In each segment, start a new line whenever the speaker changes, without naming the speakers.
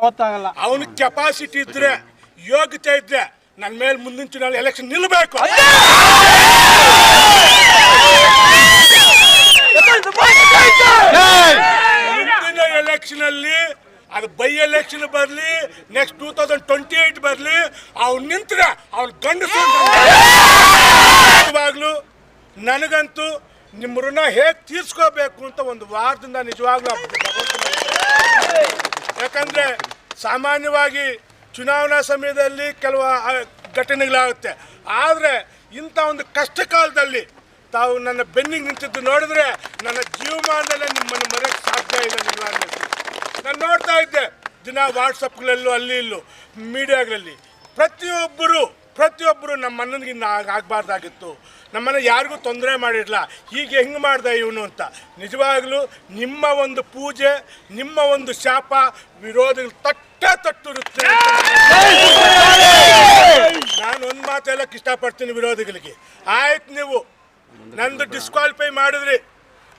ಅವನ ಕೆಪಾಸಿಟಿ ಇದ್ರೆ ಯೋಗ್ಯತೆ ಇದ್ರೆ ನನ್ನ ಮೇಲೆ ಮುಂದಿನ ಚುನಾವಣೆ ಎಲೆಕ್ಷನ್ ನಿಲ್ಲಬೇಕು. ಮುಂದಿನ ಎಲೆಕ್ಷನ್ ಅಲ್ಲಿ ಅದು ಬೈ ಎಲೆಕ್ಷನ್ ಬರಲಿ, ನೆಕ್ಸ್ಟ್ 2028 ಬರಲಿ, ಅವ್ನು ನಿಂತ್ರೆ ಅವ್ನು ಗಂಡಸು. ನಿಜವಾಗ್ಲೂ ನನಗಂತೂ ನಿಮ್ಮ ಋಣ ಹೇಗೆ ತೀರ್ಸ್ಕೋಬೇಕು ಅಂತ ಒಂದು ವಾರದಿಂದ ನಿಜವಾಗ್ಲೂ ಯಾಕಂದ್ರೆ ಸಾಮಾನ್ಯವಾಗಿ ಚುನಾವಣಾ ಸಮಯದಲ್ಲಿ ಕೆಲವು ಘಟನೆಗಳಾಗುತ್ತೆ. ಆದರೆ ಇಂಥ ಒಂದು ಕಷ್ಟ ಕಾಲದಲ್ಲಿ ತಾವು ನನ್ನ ಬೆನ್ನಿಗೆ ನಿಂತಿದ್ದು ನೋಡಿದ್ರೆ ನನ್ನ ಜೀವಮಾನದಲ್ಲೇ ನಿಮ್ಮನ್ನು ಮರೆಯೋಕ್ಕೆ ಸಾಧ್ಯ ಇಲ್ಲ. ನಿಜವಾಗ್ಲೂ ನಾನು ನೋಡ್ತಾ ಇದ್ದೆ ದಿನ ವಾಟ್ಸಪ್ಗಳಲ್ಲೂ ಅಲ್ಲಿ ಇಲ್ಲೂ ಮೀಡಿಯಾಗಳಲ್ಲಿ ಪ್ರತಿಯೊಬ್ಬರು ನಮ್ಮ ಅಣ್ಣನಿಗೆ ಇನ್ನು ಆಗಬಾರ್ದಾಗಿತ್ತು, ನಮ್ಮನ್ನು ಯಾರಿಗೂ ತೊಂದರೆ ಮಾಡಿರಲಿಲ್ಲ, ಹೀಗೆ ಹೆಂಗೆ ಮಾಡ್ದೆ ಇವನು ಅಂತ. ನಿಜವಾಗಲೂ ನಿಮ್ಮ ಒಂದು ಪೂಜೆ, ನಿಮ್ಮ ಒಂದು ಶಾಪ ವಿರೋಧಿಗಳು ತಟ್ಟಿರುತ್ತೆ. ನಾನು ಒಂದು ಮಾತು ಹೇಳಕ್ಕೆ ಇಷ್ಟಪಡ್ತೀನಿ ವಿರೋಧಿಗಳಿಗೆ. ಆಯ್ತು, ನೀವು ನಂದು ಡಿಸ್ಕ್ವಾಲಿಫೈ ಮಾಡಿದ್ರಿ,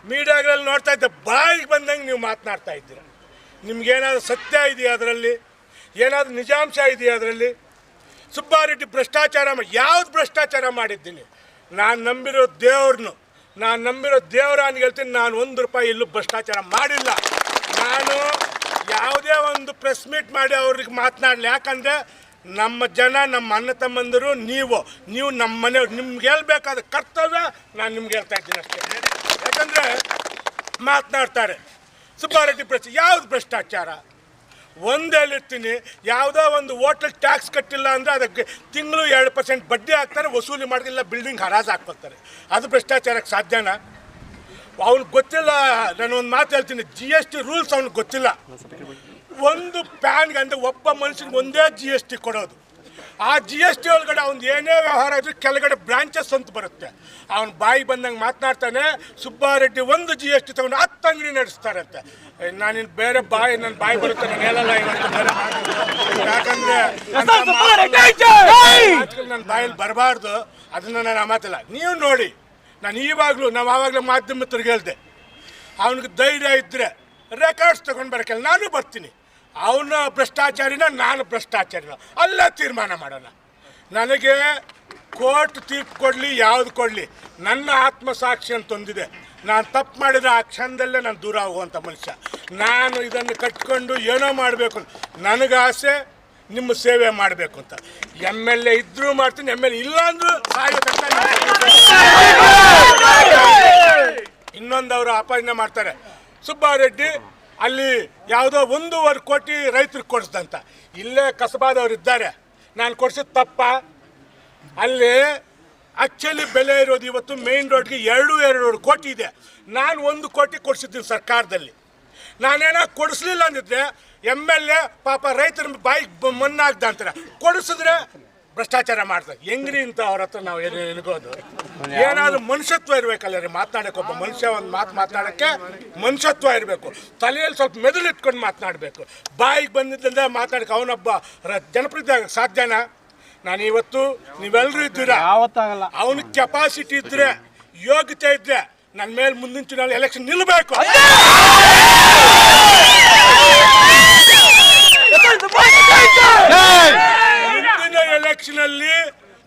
ಮೀಡಿಯಾಗಳಲ್ಲಿ ನೋಡ್ತಾ ಇದ್ದೆ, ಬಾಯಿಗೆ ಬಂದಂಗೆ ನೀವು ಮಾತನಾಡ್ತಾ ಇದ್ದೀರ. ನಿಮ್ಗೇನಾದ್ರು ಸತ್ಯ ಇದೆಯಾ ಅದರಲ್ಲಿ? ಏನಾದರೂ ನಿಜಾಂಶ ಇದೆಯಾ ಅದರಲ್ಲಿ? ಸುಬ್ಬಾರೆಡ್ಡಿ ಭ್ರಷ್ಟಾಚಾರ ಯಾವ್ದು ಭ್ರಷ್ಟಾಚಾರ ಮಾಡಿದ್ದೀನಿ? ನಾನು ನಂಬಿರೋ ದೇವರನ್ನು ಹೇಳ್ತೀನಿ, ನಾನು ₹1 ಇಲ್ಲೂ ಭ್ರಷ್ಟಾಚಾರ ಮಾಡಿಲ್ಲ. ನಾನು ಯಾವುದೇ ಒಂದು ಪ್ರೆಸ್ ಮೀಟ್ ಮಾಡಿ ಅವ್ರಿಗೆ ಮಾತನಾಡಲಿ. ಯಾಕಂದರೆ ನಮ್ಮ ಜನ, ನಮ್ಮ ಅಣ್ಣ ತಮ್ಮಂದರು, ನೀವು ನಮ್ಮ ಮನೆಯವ್ರು, ನಿಮ್ಗೆ ಹೇಳ್ಬೇಕಾದ ಕರ್ತವ್ಯ ನಾನು ನಿಮ್ಗೆ ಹೇಳ್ತಾ ಇದ್ದೀನಿ ಅಷ್ಟೇ. ಯಾಕಂದರೆ ಮಾತನಾಡ್ತಾರೆ ಸುಬ್ಬಾರೆಡ್ಡಿ ಯಾವ್ದು ಭ್ರಷ್ಟಾಚಾರ? ಒಂದೇ ಹೇಳಿರ್ತೀನಿ, ಯಾವುದೋ ಒಂದು ಹೋಟೆಲ್ ಟ್ಯಾಕ್ಸ್ ಕಟ್ಟಿಲ್ಲ ಅಂದರೆ ಅದಕ್ಕೆ ತಿಂಗಳು 2% ಬಡ್ಡಿ ಹಾಕ್ತಾರೆ, ವಸೂಲಿ ಮಾಡಿಲ್ಲ, ಬಿಲ್ಡಿಂಗ್ ಹರಾಜು ಹಾಕ್ಕೊಳ್ತಾರೆ. ಅದು ಭ್ರಷ್ಟಾಚಾರಕ್ಕೆ ಸಾಧ್ಯನಾ? ಅವ್ನಿಗೆ ಗೊತ್ತಿಲ್ಲ. ನಾನು ಒಂದು ಮಾತು ಹೇಳ್ತೀನಿ, GST ರೂಲ್ಸ್ ಅವ್ನಿಗೆ ಗೊತ್ತಿಲ್ಲ. ಒಂದು ಪ್ಯಾನ್ಗೆ ಅಂದರೆ ಒಬ್ಬ ಮನುಷ್ಯನಿಗೆ ಒಂದೇ GST ಕೊಡೋದು. ಆ GST ಒಳಗಡೆ ಅವ್ನು ಏನೇ ವ್ಯವಹಾರ ಇದ್ರೂ ಕೆಳಗಡೆ ಬ್ರಾಂಚಸ್ ಅಂತ ಬರುತ್ತೆ. ಅವ್ನು ಬಾಯಿ ಬಂದಂಗೆ ಮಾತನಾಡ್ತಾನೆ. ಸುಬ್ಬಾರೆಡ್ಡಿ ಒಂದು GST ತಗೊಂಡು 10 ಅಂಗಡಿ ನಡೆಸ್ತಾರಂತೆ. ನಾನಿನ್ನು ಬೇರೆ ನನ್ನ ಬಾಯಿ ಬರುತ್ತೆ, ನಾನು ಹೇಳಲ್ಲ ಇವತ್ತು ಬೇರೆ. ಯಾಕಂದರೆ ನನ್ನ ಬಾಯಲ್ಲಿ ಬರಬಾರ್ದು, ಅದನ್ನು ನಾನು ಮಾತಿಲ್ಲ. ನೀವು ನೋಡಿ, ನಾವು ಆವಾಗಲೇ ಮಾಧ್ಯಮದವ್ರಿಗೆ ಹೇಳಿದೆ, ಅವನಿಗೆ ಧೈರ್ಯ ಇದ್ದರೆ ರೆಕಾರ್ಡ್ಸ್ ತೊಗೊಂಡು ಬರೋಕ್ಕೆಲ್ಲ ನಾನು ಬರ್ತೀನಿ. ಅವನ ಭ್ರಷ್ಟಾಚಾರಿನ, ನಾನು ಭ್ರಷ್ಟಾಚಾರಿನ, ಅಲ್ಲೇ ತೀರ್ಮಾನ ಮಾಡೋಣ. ನನಗೆ ಕೋರ್ಟ್ ತೀರ್ಪು ಕೊಡಲಿ, ಯಾವುದು ಕೊಡಲಿ, ನನ್ನ ಆತ್ಮಸಾಕ್ಷಿ ಅಂತ ಒಂದಿದೆ. ನಾನು ತಪ್ಪು ಮಾಡಿದರೆ ಆ ಕ್ಷಣದಲ್ಲೇ ನಾನು ದೂರ ಆಗುವಂಥ ಮನುಷ್ಯ. ನಾನು ಇದನ್ನು ಕಟ್ಕೊಂಡು ಏನೋ ಮಾಡಬೇಕು ಅಂತ ನನಗೆ ಆಸೆ, ನಿಮ್ಮ ಸೇವೆ ಮಾಡಬೇಕು ಅಂತ. MLA ಇದ್ರೂ ಮಾಡ್ತೀನಿ, MLA ಇಲ್ಲ ಅಂದರೂ ಇನ್ನೊಂದು ಅವರು ಅಪಾಯನೆ ಮಾಡ್ತಾರೆ. ಸುಬ್ಬಾರೆಡ್ಡಿ ಅಲ್ಲಿ ಯಾವುದೋ 1.5 ಕೋಟಿ ರೈತರಿಗೆ ಕೊಡಿಸ್ದಂತ. ಇಲ್ಲೇ ಕಸಬಾದವ್ರು ಇದ್ದಾರೆ, ನಾನು ಕೊಡಿಸಿದ ತಪ್ಪ? ಅಲ್ಲಿ ಆ್ಯಕ್ಚುಲಿ ಬೆಲೆ ಇರೋದು ಇವತ್ತು ಮೇನ್ ರೋಡ್ಗೆ 2 ಕೋಟಿ ಇದೆ. ನಾನು 1 ಕೋಟಿ ಕೊಡಿಸಿದ್ದೀನಿ ಸರ್ಕಾರದಲ್ಲಿ. ನಾನೇನೋ ಕೊಡಿಸ್ಲಿಲ್ಲ ಅಂದಿದ್ರೆ MLA ಪಾಪ ರೈತರ ಬಾಯಿಗೆ ಮಣ್ಣಾಗ್ದ ಅಂತಾರೆ. ಕೊಡಿಸಿದ್ರೆ ಭ್ರಷ್ಟಾಚಾರ ಮಾಡ್ತಾರೆ. ಹೆಂಗ್ರಿ ಅಂತ ಅವ್ರ ಹತ್ರ ನಾವು ಎನ್ಗೋದು? ಏನಾದರೂ ಮನುಷ್ಯತ್ವ ಇರಬೇಕಲ್ಲ ರೀ ಮಾತನಾಡೋಕೆ. ಒಬ್ಬ ಮನುಷ್ಯ ಒಂದು ಮಾತನಾಡೋಕ್ಕೆ ಮನುಷ್ಯತ್ವ ಇರಬೇಕು. ತಲೆಯಲ್ಲಿ ಸ್ವಲ್ಪ ಮೆದುಳು ಇಟ್ಕೊಂಡು ಮಾತನಾಡಬೇಕು. ಬಾಯಿಗೆ ಬಂದಿದ್ದಂದ್ರೆ ಮಾತಾಡೋಕೆ ಅವನೊಬ್ಬ ಜನಪ್ರತಿನಿಧಿ ಆಗಕ್ಕೆ ಸಾಧ್ಯನಾ? ನಾನು ಇವತ್ತು ನೀವೆಲ್ಲರೂ ಇದ್ದೀರಾ, ಅವನ ಕೆಪಾಸಿಟಿ ಇದ್ರೆ ಯೋಗ್ಯತೆ ಇದ್ರೆ ನನ್ನ ಮೇಲೆ ಮುಂದಿನ ಚುನಾವಣೆ ಎಲೆಕ್ಷನ್ ನಿಲ್ಲಬೇಕು. ಮುಂದಿನ ಎಲೆಕ್ಷನ್ ಅಲ್ಲಿ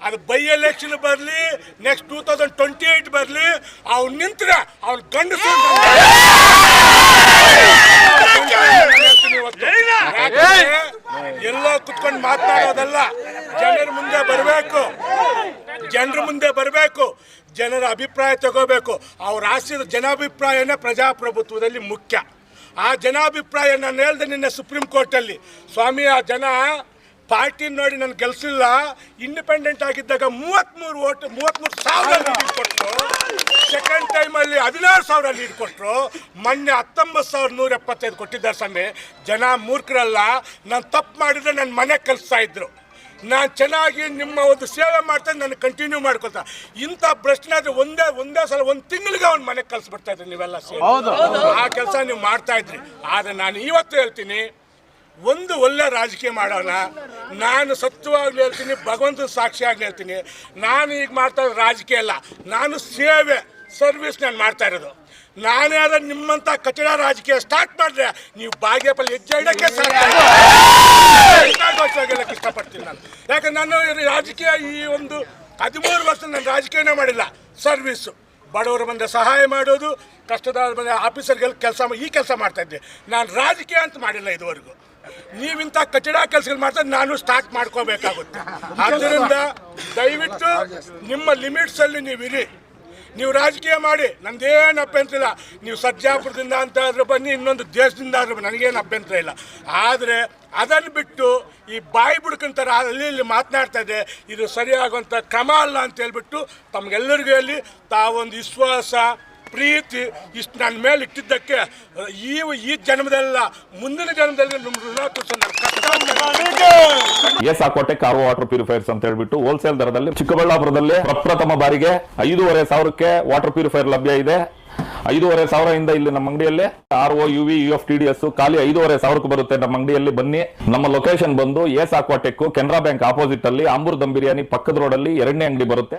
ಅದು ಬೈ ಎಲೆಕ್ಷನ್ ಬರಲಿ, ನೆಕ್ಸ್ಟ್ 2028 ಬರಲಿ, ಅವ್ನು ನಿಂತ್ರೆ ಅವ್ನು ಗಂಡಸು. ಎಲ್ಲೋ ಕುತ್ಕೊಂಡು ಮಾತನಾಡೋದಲ್ಲ, ಜನರ ಮುಂದೆ ಬರಬೇಕು, ಜನರ ಅಭಿಪ್ರಾಯ ತಗೋಬೇಕು. ಅವ್ರ ಆಶೀರ್ವಾದ ಜನಾಭಿಪ್ರಾಯನೇ ಪ್ರಜಾಪ್ರಭುತ್ವದಲ್ಲಿ ಮುಖ್ಯ. ಆ ಜನಾಭಿಪ್ರಾಯ ನಾನು ಹೇಳ್ದೆ ನಿನ್ನೆ ಸುಪ್ರೀಂ ಕೋರ್ಟಲ್ಲಿ. ಸ್ವಾಮಿ, ಆ ಜನ ಪಾರ್ಟಿ ನೋಡಿ ನಾನು ಗೆಲ್ಸಿಲ್ಲ, ಇಂಡಿಪೆಂಡೆಂಟ್ ಆಗಿದ್ದಾಗ 33,000 ಲೀಡ್ ಕೊಟ್ಟರು. ಸೆಕೆಂಡ್ ಟೈಮಲ್ಲಿ 16,000 ಲೀಡ್ ಕೊಟ್ಟರು. ಮೊನ್ನೆ 19,175 ಕೊಟ್ಟಿದ್ದಾರೆ. ಸ್ವಾಮಿ, ಜನ ಮೂರ್ಖರಲ್ಲ. ನಾನು ತಪ್ಪು ಮಾಡಿದರೆ ನನ್ನ ಮನೆ ಕಲಿಸ್ತಾ ಇದ್ರು. ನಾನು ಚೆನ್ನಾಗಿ ನಿಮ್ಮ ಒಂದು ಸೇವೆ ಮಾಡ್ತಾನೆ, ನಾನು ಕಂಟಿನ್ಯೂ ಮಾಡ್ಕೊಳ್ತಾ. ಇಂಥ ಭ್ರಷ್ಟನಾದ್ರೆ ಒಂದೇ ಸಲ 1 ತಿಂಗಳಿಗೆ ಅವ್ನ ಮನೆಗೆ ಕಲಿಸ್ಬಿಡ್ತಾ ಇದ್ರಿ ನೀವೆಲ್ಲ ಸೇರಿ. ಆ ಕೆಲಸ ನೀವು ಮಾಡ್ತಾ ಇದ್ರಿ. ಆದರೆ ನಾನು ಇವತ್ತು ಹೇಳ್ತೀನಿ, ಒಂದು ಒಳ್ಳೆ ರಾಜಕೀಯ ಮಾಡೋಣ. ನಾನು ಸತ್ಯವಾಗ್ಲೂ ಹೇಳ್ತೀನಿ, ಭಗವಂತನ ಸಾಕ್ಷಿಯಾಗಿ ಹೇಳ್ತೀನಿ, ನಾನು ಈಗ ಮಾಡ್ತಾ ಇರೋದು ರಾಜಕೀಯ ಅಲ್ಲ, ನಾನು ಸೇವೆ, ಸರ್ವಿಸ್ ನಾನು ಮಾಡ್ತಾ ಇರೋದು. ನಾನೇ ಆದ್ರೆ ನಿಮ್ಮಂಥ ಕಚಡ ರಾಜಕೀಯ ಸ್ಟಾರ್ಟ್ ಮಾಡಿದ್ರೆ ನೀವು ಬಾಗೇಪಲ್ಲಿ ಹೆಜ್ಜೆ ಇಡೋಕ್ಕೆ ಸಾಧ್ಯ. ಸರ್ವಿಸು, ಬಡವರು ಬಂದ ಸಹಾಯ ಮಾಡೋದು, ಕಷ್ಟದ ಬಂದ ಆಫೀಸರ್ಗೆಲ್ಲ ಕೆಲಸ ಮಾಡ್ತಾಯಿದ್ದೆ. ನಾನು ರಾಜಕೀಯ ಅಂತ ಮಾಡಿಲ್ಲ ಇದುವರೆಗೂ. ನೀವಿಂಥ ಕಚಡ ಕೆಲಸಗಳು ಮಾಡ್ತಾರೆ, ನಾನು ಸ್ಟಾರ್ಟ್ ಮಾಡ್ಕೋಬೇಕಾಗುತ್ತೆ. ಆದ್ದರಿಂದ ದಯವಿಟ್ಟು ನಿಮ್ಮ ಲಿಮಿಟ್ಸಲ್ಲಿ ನೀವಿರಿ. ನೀವು ರಾಜಕೀಯ ಮಾಡಿ, ನಂದೇನು ಅಭ್ಯಂತರ ಇಲ್ಲ. ನೀವು ಸರ್ಜಾಪುರದಿಂದ ಅಂತ ಆದರೂ ಬನ್ನಿ, ಇನ್ನೊಂದು ದೇಶದಿಂದ ಆದರೂ ನನಗೇನು ಅಭ್ಯಂತರ ಇಲ್ಲ. ಆದರೆ ಅದನ್ನು ಬಿಟ್ಟು ಈ ಬಾಯಿ ಬುಡ್ಕಂತಾರೆ ಅಲ್ಲಿ ಇಲ್ಲಿ ಮಾತನಾಡ್ತಾ ಇದೆ, ಇದು ಸರಿಯಾಗುವಂಥ ಕ್ರಮ ಅಲ್ಲ ಅಂತ ಹೇಳ್ಬಿಟ್ಟು ತಮಗೆಲ್ಲರಿಗೂ ಹೇಳಿ, ತಾವೊಂದು ವಿಶ್ವಾಸ ಪ್ರೀತಿ ಇಷ್ಟು ನನ್ನ ಮೇಲೆ ಇಟ್ಟಿದ್ದಕ್ಕೆ ಈ ಜನ್ಮದಲ್ಲ ಮುಂದಿನ ಜನ್ಮದಲ್ಲಿ ನಿಮ್ಮ ಋಣ
ಏಸಾಕೋಟೆ ಕಾರ್ವೋ ವಾಟರ್ ಪ್ಯೂರಿಫೈರ್ಸ್ ಅಂತ ಹೇಳ್ಬಿಟ್ಟು ಹೋಲ್ಸೇಲ್ ದರದಲ್ಲಿ ಚಿಕ್ಕಬಳ್ಳಾಪುರದಲ್ಲಿ ಪ್ರಪ್ರಥಮ ಬಾರಿಗೆ 5,500ಕ್ಕೆ ವಾಟರ್ ಪ್ಯೂರಿಫೈರ್ ಲಭ್ಯ ಇದೆ. 5,500 ಇಲ್ಲಿ ನಮ್ಮ ಅಂಗಡಿಯಲ್ಲಿ RO UV UF TDS ಖಾಲಿ 5,500 ಬರುತ್ತೆ. ನಮ್ಮ ಅಂಗಡಿಯಲ್ಲಿ ಬನ್ನಿ. ನಮ್ಮ ಲೊಕೇಶನ್ ಬಂದು ಏಸಾಕೋಟೆಕ್ ಕೆನರಾ ಬ್ಯಾಂಕ್ ಆಪೋಸಿಟ್ ಅಲ್ಲಿ ಆಂಬೂರ್ ದಮ್ ಬಿರಿಯಾನಿ ಪಕ್ಕದ ರೋಡ್ ಅಲ್ಲಿ 2ನೇ ಅಂಗಡಿ ಬರುತ್ತೆ.